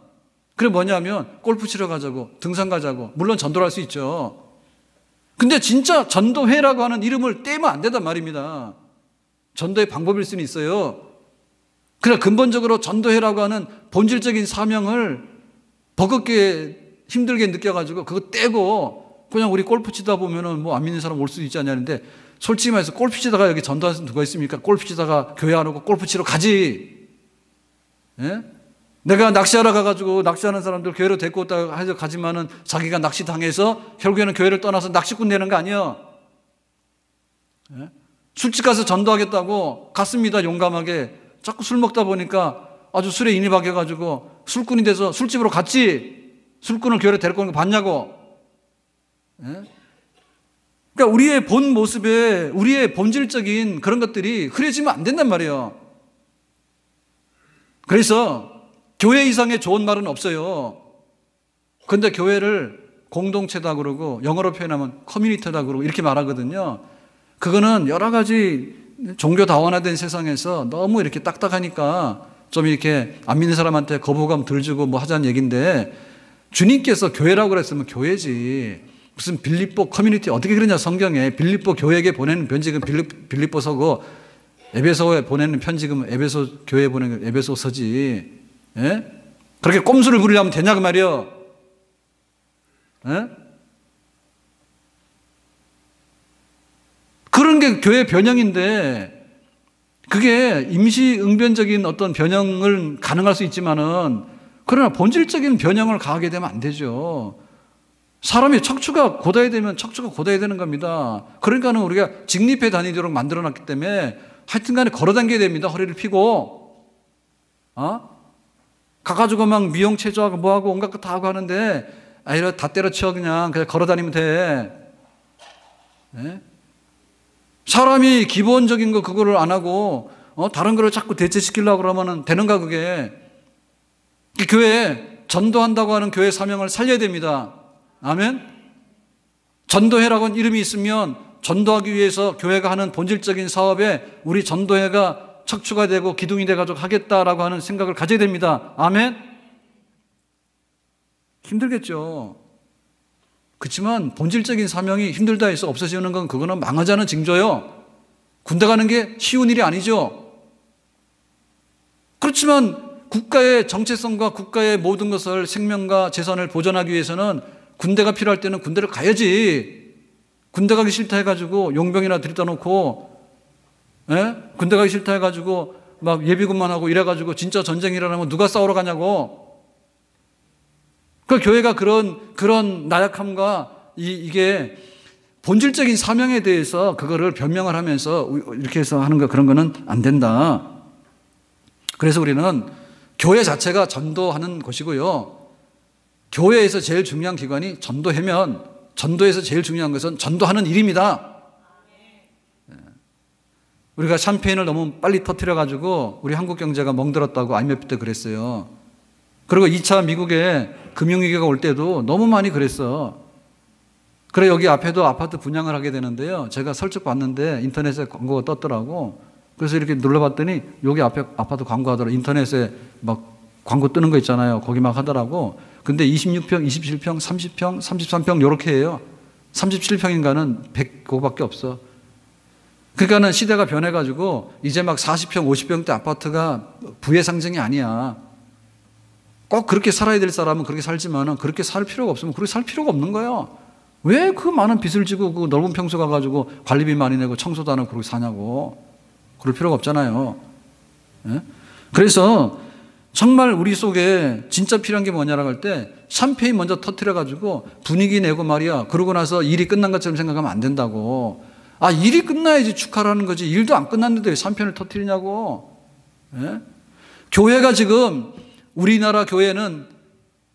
그게 뭐냐면 골프 치러 가자고, 등산 가자고, 물론 전도를 할 수 있죠. 근데 진짜 전도회라고 하는 이름을 떼면 안 된단 말입니다. 전도의 방법일 수는 있어요. 그래 근본적으로 전도회라고 하는 본질적인 사명을 버겁게 힘들게 느껴가지고 그거 떼고 그냥 우리 골프 치다 보면은 뭐 안 믿는 사람 올 수도 있지 않냐는데 솔직히 말해서 골프 치다가 여기 전도하는 사람 누가 있습니까? 골프 치다가 교회 안 오고 골프 치러 가지. 예? 내가 낚시하러 가가지고 낚시하는 사람들 교회로 데리고 왔다 해서 가지만은 자기가 낚시 당해서 결국에는 교회를 떠나서 낚시꾼 되는 거 아니야? 예? 술집 가서 전도하겠다고 갔습니다. 용감하게. 자꾸 술 먹다 보니까 아주 술에 인이 박혀가지고 술꾼이 돼서 술집으로 갔지. 술꾼을 교회로 데리고 오는 거 봤냐고. 예? 그러니까 우리의 본 모습에 우리의 본질적인 그런 것들이 흐려지면 안 된단 말이에요. 그래서 교회 이상의 좋은 말은 없어요. 그런데 교회를 공동체다 그러고 영어로 표현하면 커뮤니티다 그러고 이렇게 말하거든요. 그거는 여러 가지 종교 다원화된 세상에서 너무 이렇게 딱딱하니까 좀 이렇게 안 믿는 사람한테 거부감 덜 주고 뭐 하자는 얘기인데 주님께서 교회라고 그랬으면 교회지. 무슨 빌립보 커뮤니티 어떻게 그러냐 성경에 빌립보 교회에게 보내는 편지금 빌립보서고 에베소에 보내는 편지금 에베소 교회에 보내는 에베소서지. 예? 그렇게 꼼수를 부리려면 되냐 그 말이요. 예? 그런 게 교회 변형인데 그게 임시 응변적인 어떤 변형을 가능할 수 있지만은 그러나 본질적인 변형을 가하게 되면 안 되죠. 사람이 척추가 곧아야 되면 척추가 곧아야 되는 겁니다. 그러니까는 우리가 직립해 다니도록 만들어 놨기 때문에 하여튼 간에 걸어 다녀야 됩니다. 허리를 펴고. 가가지고 막 미용 체조하고 뭐하고 온갖 거 다 하고 하는데 이러 다 때려쳐 그냥 걸어 다니면 돼. 네? 사람이 기본적인 거 그거를 안 하고 다른 거를 자꾸 대체시키려고 그러면 되는가 그게. 교회 전도한다고 하는 교회 사명을 살려야 됩니다. 아멘. 전도회라고 이름이 있으면 전도하기 위해서 교회가 하는 본질적인 사업에 우리 전도회가 척추가 되고 기둥이 돼가지고 하겠다라고 하는 생각을 가져야 됩니다. 아멘. 힘들겠죠. 그렇지만 본질적인 사명이 힘들다 해서 없어지는 건 그거는 망하자는 징조요. 군대 가는 게 쉬운 일이 아니죠. 그렇지만 국가의 정체성과 국가의 모든 것을 생명과 재산을 보존하기 위해서는 군대가 필요할 때는 군대를 가야지. 군대 가기 싫다 해가지고 용병이나 들이다 놓고 군대 가기 싫다 해가지고 막 예비군만 하고 이래가지고 진짜 전쟁이 일어나면 누가 싸우러 가냐고. 그 교회가 그런 나약함과 이게 본질적인 사명에 대해서 그거를 변명을 하면서 이렇게 해서 하는 거 그런 거는 안 된다. 그래서 우리는 교회 자체가 전도하는 곳이고요. 교회에서 제일 중요한 기관이 전도회면 전도에서 제일 중요한 것은 전도하는 일입니다. 우리가 샴페인을 너무 빨리 터뜨려가지고 우리 한국 경제가 멍들었다고 IMF 때 그랬어요. 그리고 2차 미국에 금융위기가 올 때도 너무 많이 그랬어. 그래 여기 앞에도 아파트 분양을 하게 되는데요. 제가 설득 봤는데 인터넷에 광고가 떴더라고. 그래서 이렇게 눌러봤더니 여기 앞에 아파트 광고하더라고. 인터넷에 막 광고 뜨는 거 있잖아요. 거기 막 하더라고. 근데 26평, 27평, 30평, 33평 요렇게 해요. 37평인가는 100그거밖에 없어. 그러니까는 시대가 변해가지고 이제 막 40평, 50평대 아파트가 부의 상징이 아니야. 꼭 그렇게 살아야 될 사람은 그렇게 살지만은 그렇게 살 필요가 없으면 그렇게 살 필요가 없는 거예요. 왜 그 많은 빚을 지고 그 넓은 평수 가가지고 관리비 많이 내고 청소도 안 하고 그렇게 사냐고. 그럴 필요가 없잖아요. 예? 그래서 정말 우리 속에 진짜 필요한 게 뭐냐라고 할 때 샴페인 먼저 터뜨려가지고 분위기 내고 말이야. 그러고 나서 일이 끝난 것처럼 생각하면 안 된다고. 일이 끝나야지 축하라는 거지. 일도 안 끝났는데 왜 샴페인을 터뜨리냐고. 예? 교회가 지금 우리나라 교회는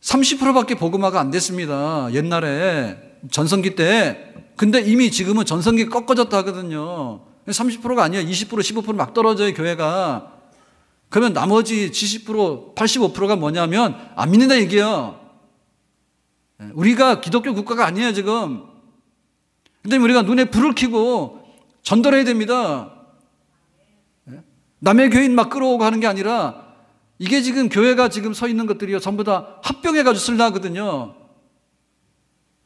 30%밖에 복음화가 안 됐습니다. 옛날에 전성기 때. 근데 이미 지금은 전성기 꺾어졌다 하거든요. 30%가 아니야. 20%, 15% 막 떨어져요, 교회가. 그러면 나머지 70%, 85%가 뭐냐면 안 믿는다 얘기야. 우리가 기독교 국가가 아니에요, 지금. 근데 우리가 눈에 불을 켜고 전도를 해야 됩니다. 남의 교인 막 끌어오고 하는 게 아니라 이게 지금 교회가 지금 서 있는 것들이요. 전부 다 합병해가지고 쓰려 하거든요.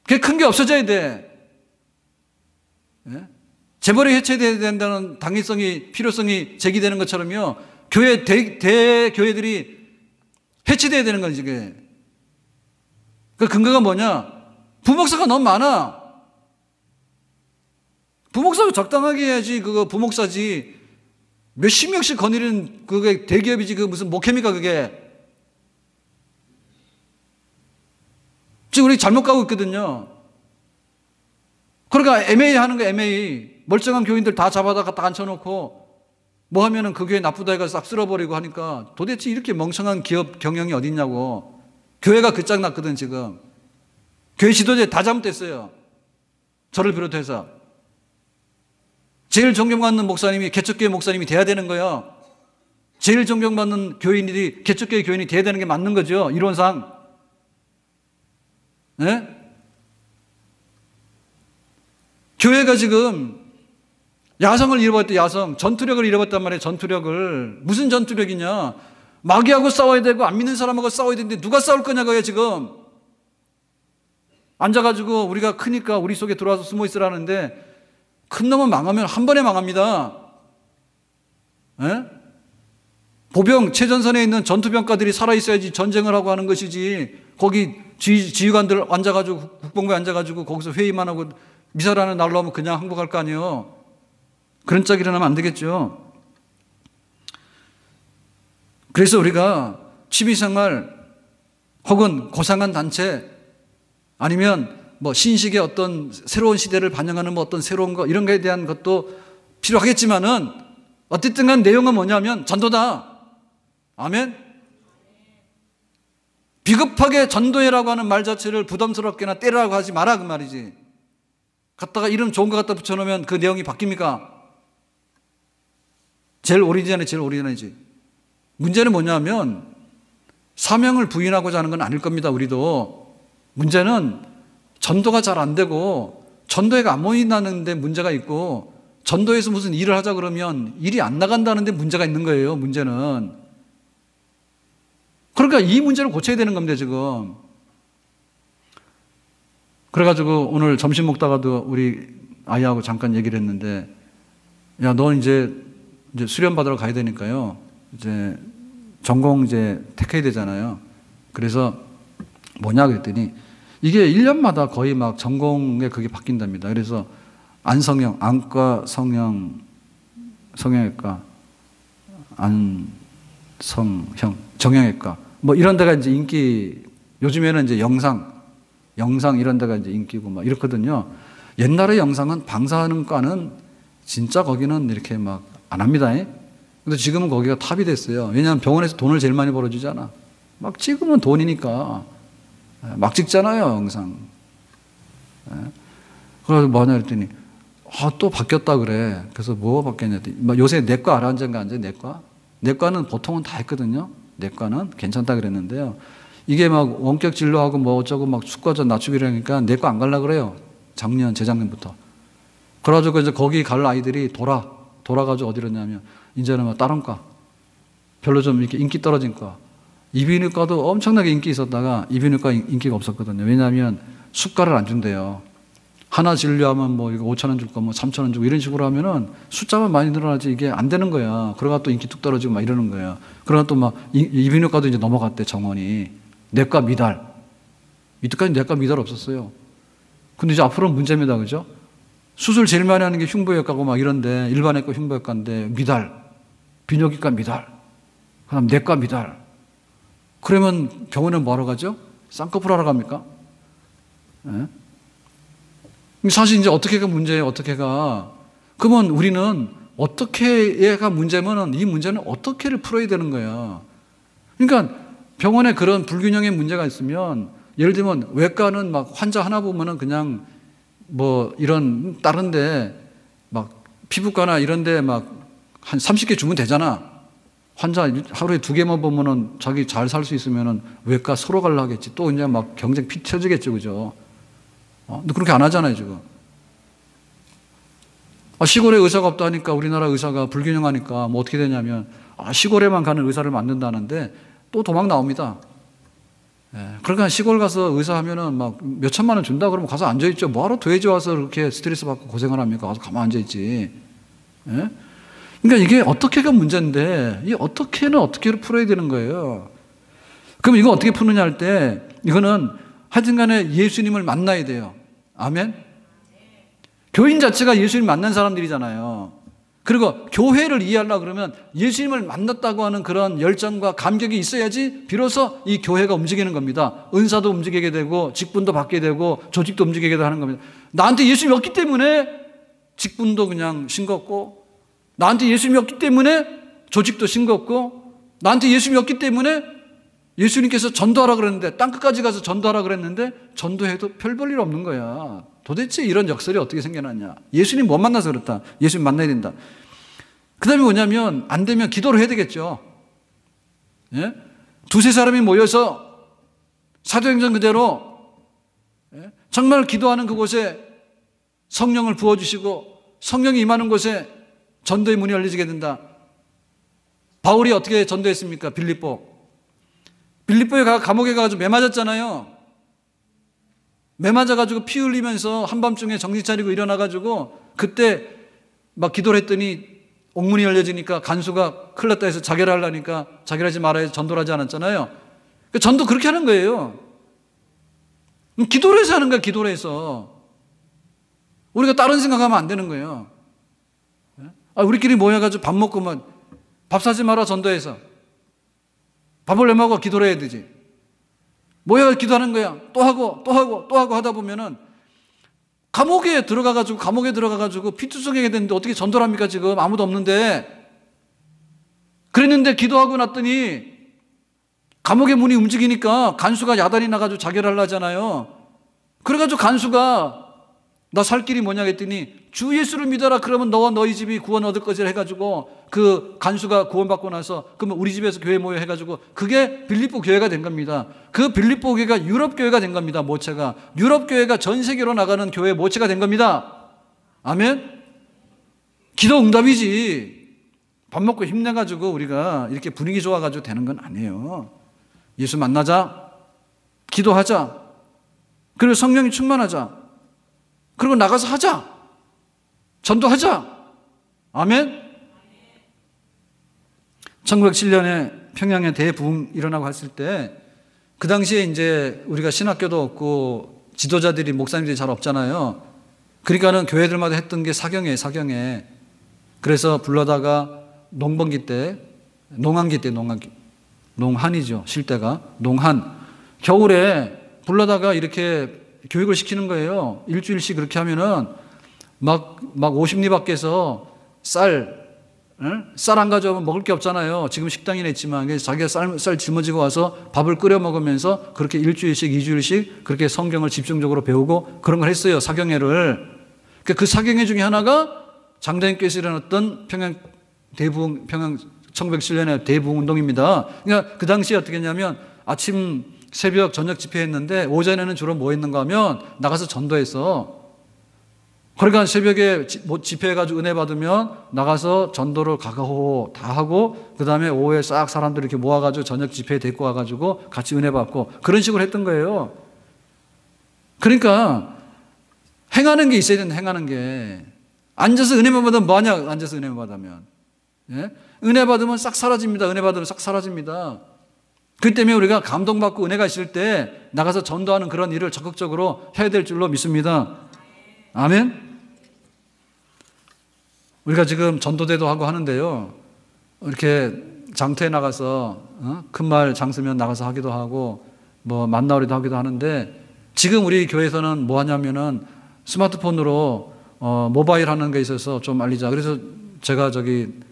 그게 큰 게 없어져야 돼. 재벌이 해체돼야 된다는 당위성이, 필요성이 제기되는 것처럼요. 대교회들이 해체돼야 되는 거지, 이게. 그 근거가 뭐냐? 부목사가 너무 많아. 부목사가 적당하게 해야지, 그거 부목사지. 몇십 명씩 거느리는 그게 대기업이지, 그 무슨 목회입니까, 그게. 지금 우리 잘못 가고 있거든요. 그러니까 MA 하는 거, MA. 멀쩡한 교인들 다 잡아다가 딱 앉혀놓고 뭐 하면은 그 교회 나쁘다 해가지고 싹 쓸어버리고 하니까 도대체 이렇게 멍청한 기업 경영이 어딨냐고. 교회가 끝장났거든, 지금. 교회 지도자 다 잘못됐어요. 저를 비롯해서. 제일 존경받는 목사님이 개척교회 목사님이 돼야 되는 거예요. 제일 존경받는 교인들이 개척교회 교인이 돼야 되는 게 맞는 거죠, 이론상. 네? 교회가 지금 야성을 잃어버렸대, 야성. 전투력을 잃어버렸단 말이에요, 전투력을. 무슨 전투력이냐? 마귀하고 싸워야 되고 안 믿는 사람하고 싸워야 되는데 누가 싸울 거냐고요, 지금. 앉아가지고 우리가 크니까 우리 속에 들어와서 숨어 있으라는데 큰 놈은 망하면 한 번에 망합니다. 예? 보병, 최전선에 있는 전투병가들이 살아있어야지 전쟁을 하고 하는 것이지, 거기 지휘관들 앉아가지고, 국방부에 앉아가지고 거기서 회의만 하고 미사일 하나 날라오면 그냥 항복할 거 아니에요. 그런 짝이 일어나면 안 되겠죠. 그래서 우리가 취미생활 혹은 고상한 단체 아니면 뭐 신식의 어떤 새로운 시대를 반영하는 뭐 어떤 새로운 거 이런 거에 대한 것도 필요하겠지만은 어쨌든 간 내용은 뭐냐면 전도다. 아멘. 비겁하게 전도회라고 하는 말 자체를 부담스럽게나 때라고 하지 마라, 그 말이지. 갖다가 이름 좋은 거 갖다 붙여놓으면 그 내용이 바뀝니까? 제일 오리지널이지. 문제는 뭐냐면 사명을 부인하고자 하는 건 아닐 겁니다, 우리도. 문제는 전도가 잘 안 되고 전도회가 안 모인다는데 문제가 있고, 전도에서 무슨 일을 하자 그러면 일이 안 나간다는데 문제가 있는 거예요, 문제는. 그러니까 이 문제를 고쳐야 되는 겁니다, 지금. 그래가지고 오늘 점심 먹다가도 우리 아이하고 잠깐 얘기를 했는데, 야, 너 이제 수련 받으러 가야 되니까요, 이제 전공 이제 택해야 되잖아요. 그래서 뭐냐 그랬더니 이게 1년마다 거의 막 전공에 그게 바뀐답니다. 그래서 안성형, 안과 성형, 성형외과, 안성형, 정형외과 뭐 이런 데가 이제 인기, 요즘에는 이제 영상 이런 데가 이제 인기고 막 이렇거든요. 옛날에 영상은 방사하는 과는 진짜 거기는 이렇게 막 안 합니다. 근데 지금은 거기가 탑이 됐어요. 왜냐하면 병원에서 돈을 제일 많이 벌어주잖아. 막 찍으면 돈이니까. 막 찍잖아요, 영상. 그래서 뭐냐 그랬더니, 또 바뀌었다 그래. 그래서 뭐가 바뀌었냐 했더니, 요새 내과 알아? 앉은 거 앉아요, 내과? 내과는 보통은 다 했거든요. 내과는 괜찮다 그랬는데요. 이게 막 원격 진료하고 뭐 어쩌고 막 수가전 낮추기라니까 내과 안 가려고 그래요. 재작년부터. 그래가지고 이제 거기 갈 아이들이 돌아가지고 어디로 냐면, 이제는 뭐 다른 과. 별로 좀 이렇게 인기 떨어진 과. 이비인후과도 엄청나게 인기 있었다가 이비인후과 인기가 없었거든요. 왜냐하면 수가를 안 준대요. 하나 진료하면 뭐 이거 5,000원 줄 거 뭐 3,000원 주고 이런 식으로 하면은 숫자만 많이 늘어나지 이게 안 되는 거야. 그러다 또 인기 뚝 떨어지고 막 이러는 거야. 그러다 또 막 이비인후과도 이제 넘어갔대, 정원이. 내과 미달. 이때까지 내과 미달 없었어요. 근데 이제 앞으로는 문제입니다. 그죠? 수술 제일 많이 하는 게 흉부외과고 막 이런데, 일반외과 흉부외과인데 미달, 비뇨기과 미달, 그다음 내과 미달. 그러면 병원에 뭐하러 가죠? 쌍꺼풀 하러 갑니까? 네? 사실 이제 어떻게가 문제예요, 어떻게가. 그러면 우리는 어떻게가 문제면은 이 문제는 어떻게를 풀어야 되는 거야. 그러니까 병원에 그런 불균형의 문제가 있으면, 예를 들면 외과는 막 환자 하나 보면은 그냥 뭐 이런 다른데 막 피부과나 이런데 막 한 30개 주면 되잖아. 환자 하루에 2개만 보면은 자기 잘 살 수 있으면은 외과 서로 가려 하겠지. 또 이제 막 경쟁 피 쳐지겠죠, 그죠? 근데 그렇게 안 하잖아요, 지금. 시골에 의사가 없다 하니까, 우리나라 의사가 불균형하니까 뭐 어떻게 되냐면, 시골에만 가는 의사를 만든다는데 또 도망 나옵니다. 그러니까 시골 가서 의사 하면은 막 몇 천만 원 준다 그러면 가서 앉아있죠. 뭐하러 도해지 와서 그렇게 스트레스 받고 고생을 합니까? 가서 가만 앉아있지. 그러니까 이게 어떻게가 문제인데, 이 어떻게는 어떻게로 풀어야 되는 거예요. 그럼 이거 어떻게 푸느냐 할 때, 이거는 하여튼 간에 예수님을 만나야 돼요. 아멘? 교인 자체가 예수님 만난 사람들이잖아요. 그리고 교회를 이해하려고 그러면 예수님을 만났다고 하는 그런 열정과 감격이 있어야지 비로소 이 교회가 움직이는 겁니다. 은사도 움직이게 되고 직분도 받게 되고 조직도 움직이게 하는 겁니다. 나한테 예수님이 없기 때문에 직분도 그냥 싱겁고, 나한테 예수님이 없기 때문에 조직도 싱겁고, 나한테 예수님이 없기 때문에 예수님께서 전도하라 그랬는데, 땅끝까지 가서 전도하라 그랬는데 전도해도 별 볼 일 없는 거야. 도대체 이런 역설이 어떻게 생겨났냐. 예수님 못 만나서 그렇다. 예수님 만나야 된다. 그 다음에 뭐냐면, 안 되면 기도를 해야 되겠죠. 예? 두세 사람이 모여서 사도행전 그대로, 예? 정말 기도하는 그곳에 성령을 부어주시고 성령이 임하는 곳에 전도의 문이 열리게 된다. 바울이 어떻게 전도했습니까? 빌립보에 감옥에 가가지고 매 맞았잖아요. 매 맞아가지고 피 흘리면서 한밤중에 정신 차리고 일어나가지고 그때 막 기도를 했더니 옥문이 열려지니까 간수가 큰일 났다 해서 자결을 하려니까 자결하지 말아야 해서 전도를 하지 않았잖아요. 그러니까 전도 그렇게 하는 거예요. 기도를 해서 하는 거야, 기도를 해서. 우리가 다른 생각하면 안 되는 거예요. 우리끼리 모여가지고 밥 먹고 밥 사지 마라 전도해서. 밥을 내 먹어 기도를 해야 되지. 모여서 기도하는 거야. 또 하고 하다 보면은 감옥에 들어가가지고 피투성이게 되는데 어떻게 전도를 합니까 지금? 아무도 없는데. 그랬는데 기도하고 났더니 감옥의 문이 움직이니까 간수가 야단이 나가지고 자결하려 하잖아요. 그래가지고 간수가 너 살 길이 뭐냐 했더니 주 예수를 믿어라. 그러면 너와 너희 집이 구원 얻을 것이라 해가지고 그 간수가 구원받고 나서 그러면 우리 집에서 교회 모여 해가지고 그게 빌립보 교회가 된 겁니다. 그 빌립보 교회가 유럽 교회가 된 겁니다. 모체가. 유럽 교회가 전 세계로 나가는 교회 모체가 된 겁니다. 아멘? 기도 응답이지. 밥 먹고 힘내가지고 우리가 이렇게 분위기 좋아가지고 되는 건 아니에요. 예수 만나자. 기도하자. 그리고 성령이 충만하자. 그리고 나가서 하자. 전도하자. 아멘? 1907년에 평양에 대부흥 일어나고 했을 때, 그 당시에 이제 우리가 신학교도 없고 지도자들이, 목사님들이 잘 없잖아요. 그러니까는 교회들마다 했던 게 사경에. 그래서 불러다가 농번기 때, 농한이죠. 쉴때가. 농한. 겨울에 불러다가 이렇게 교육을 시키는 거예요. 일주일씩 그렇게 하면은 막 50리 밖에서 쌀 안 가져오면 먹을 게 없잖아요. 지금 식당이나 있지만 자기가 쌀 짊어지고 와서 밥을 끓여 먹으면서 그렇게 일주일씩 2주일씩 그렇게 성경을 집중적으로 배우고 그런 걸 했어요. 사경회를. 그 사경회 중에 하나가 장로님께서 일어났던 평양 1907년의 대부흥 운동입니다. 그러니까 그 당시에 어떻게 했냐면 아침 새벽 저녁 집회했는데 오전에는 주로 뭐 했는가 하면 나가서 전도했어. 그러니까 새벽에 집회해가지고 은혜 받으면 나가서 전도를 가가호 다 하고 그 다음에 오후에 싹 사람들 이렇게 모아가지고 저녁 집회에 데리고 와가지고 같이 은혜 받고 그런 식으로 했던 거예요. 그러니까 행하는 게 있어야 된다. 행하는 게. 앉아서 은혜만 받으면 뭐하냐. 앉아서 은혜만 받으면. 예? 은혜 받으면 싹 사라집니다. 은혜 받으면 싹 사라집니다. 그 때문에 우리가 감동받고 은혜가 있을 때 나가서 전도하는 그런 일을 적극적으로 해야 될 줄로 믿습니다. 아멘? 우리가 지금 전도대도 하고 하는데요. 이렇게 장터에 나가서 큰 말 장쓰면 나가서 하기도 하고 뭐 만나오리도 하기도 하는데 지금 우리 교회에서는 뭐 하냐면은 스마트폰으로 모바일 하는 게 있어서 좀 알리자. 그래서 제가 지금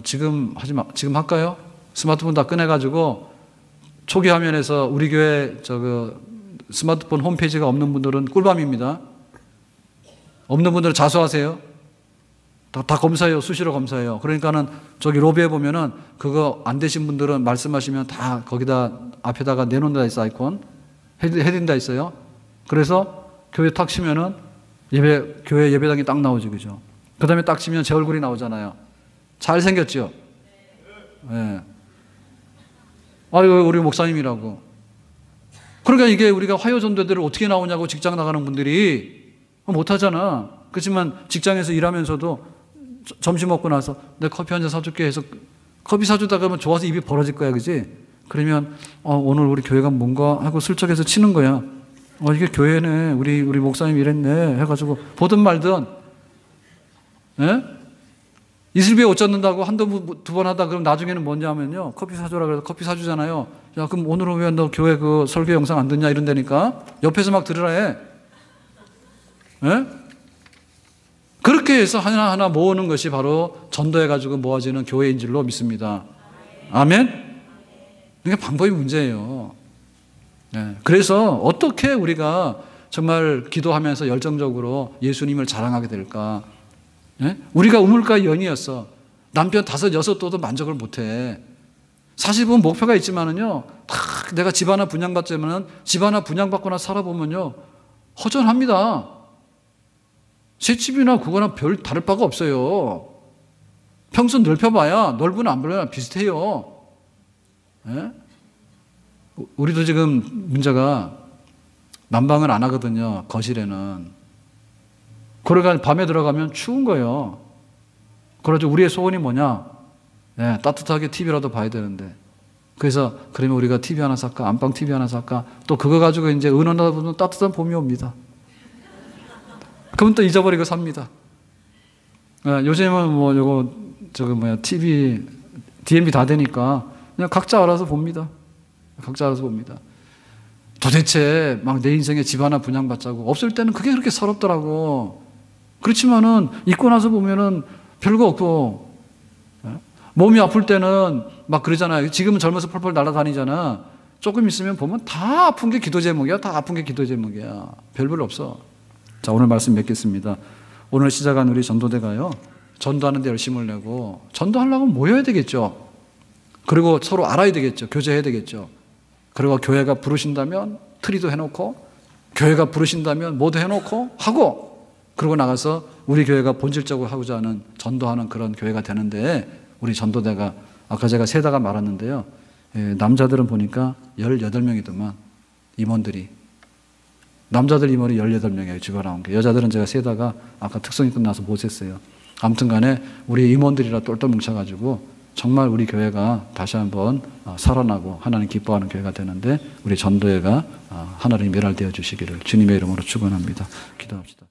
지금 할까요? 스마트폰 다 꺼내가지고 초기 화면에서 우리 교회 스마트폰 홈페이지가 없는 분들은 꿀밤입니다. 없는 분들은 자수하세요. 다 검사해요. 수시로 검사해요. 그러니까는 저기 로비에 보면은 그거 안 되신 분들은 말씀하시면 다 거기다 앞에다가 내놓는 데 있어. 아이콘. 헤딩 다 있어요. 그래서 교회 탁 치면은 교회 예배당이 딱 나오죠. 그죠? 그 다음에 딱 치면 제 얼굴이 나오잖아요. 잘생겼죠? 예. 아유, 우리 목사님이라고. 그러니까 이게 우리가 화요전도대로 어떻게 나오냐고 직장 나가는 분들이 못하잖아. 그렇지만 직장에서 일하면서도 점심 먹고 나서 내 커피 한 잔 사줄게 해서 커피 사주다 그러면 좋아서 입이 벌어질 거야, 그지? 그러면 오늘 우리 교회가 뭔가 하고 슬쩍해서 치는 거야. 이게 교회네, 우리 목사님 이랬네 해가지고 보든 말든, 예? 이슬비에 옷 젖는다고 한두 번 하다 그럼 나중에는 뭐냐면요, 커피 사주라 그래서 커피 사주잖아요. 야, 그럼 오늘은 왜 너 교회 그 설교 영상 안 듣냐 이런다니까 옆에서 막 들으라 해. 예? 그렇게 해서 하나하나 모으는 것이 바로 전도해가지고 모아지는 교회인 줄로 믿습니다. 아멘? 이게 방법이 문제예요. 네. 그래서 어떻게 우리가 정말 기도하면서 열정적으로 예수님을 자랑하게 될까? 네? 우리가 우물가 연이었어. 남편 5, 6 도 만족을 못해. 사실 보면 목표가 있지만은요, 내가 집 하나 분양받자면은 집 하나 분양받거나 살아보면요, 허전합니다. 새 집이나 그거나 별 다를 바가 없어요. 평수 넓혀봐야 넓으나 안 넓으나 비슷해요. 예? 우리도 지금 문제가 난방을 안 하거든요. 거실에는. 그러니까 밤에 들어가면 추운 거예요. 그래서 우리의 소원이 뭐냐? 예, 따뜻하게 TV라도 봐야 되는데. 그래서 그러면 우리가 TV 하나 살까? 안방 TV 하나 살까? 또 그거 가지고 이제 의논하다 보면 따뜻한 봄이 옵니다. 그럼 또 잊어버리고 삽니다. 요즘은 뭐 TV, DMB 다 되니까 그냥 각자 알아서 봅니다. 각자 알아서 봅니다. 도대체 막 내 인생에 집 하나 분양받자고 없을 때는 그게 그렇게 서럽더라고. 그렇지만은 있고 나서 보면은 별거 없고, 몸이 아플 때는 막 그러잖아요. 지금은 젊어서 펄펄 날아다니잖아. 조금 있으면 보면 다 아픈 게 기도 제목이야. 다 아픈 게 기도 제목이야. 별별 없어. 자, 오늘 말씀 맺겠습니다. 오늘 시작한 우리 전도대가요, 전도하는 데 열심을 내고, 전도하려고 모여야 되겠죠. 그리고 서로 알아야 되겠죠. 교제해야 되겠죠. 그리고 교회가 부르신다면 트리도 해놓고, 교회가 부르신다면 뭐도 해놓고 하고, 그러고 나가서 우리 교회가 본질적으로 하고자 하는 전도하는 그런 교회가 되는데, 우리 전도대가 아까 제가 세다가 말았는데요, 남자들은 보니까 18명이더만 임원들이. 남자들 임원이 18명이에요. 집에 나온 게. 여자들은 제가 세다가 아까 특성이 끝나서 못 셌어요. 아무튼 간에 우리 임원들이라 똘똘 뭉쳐가지고 정말 우리 교회가 다시 한번 살아나고 하나님 기뻐하는 교회가 되는데, 우리 전도회가 하나님 멸할되어 주시기를 주님의 이름으로 축원합니다. 기도합시다.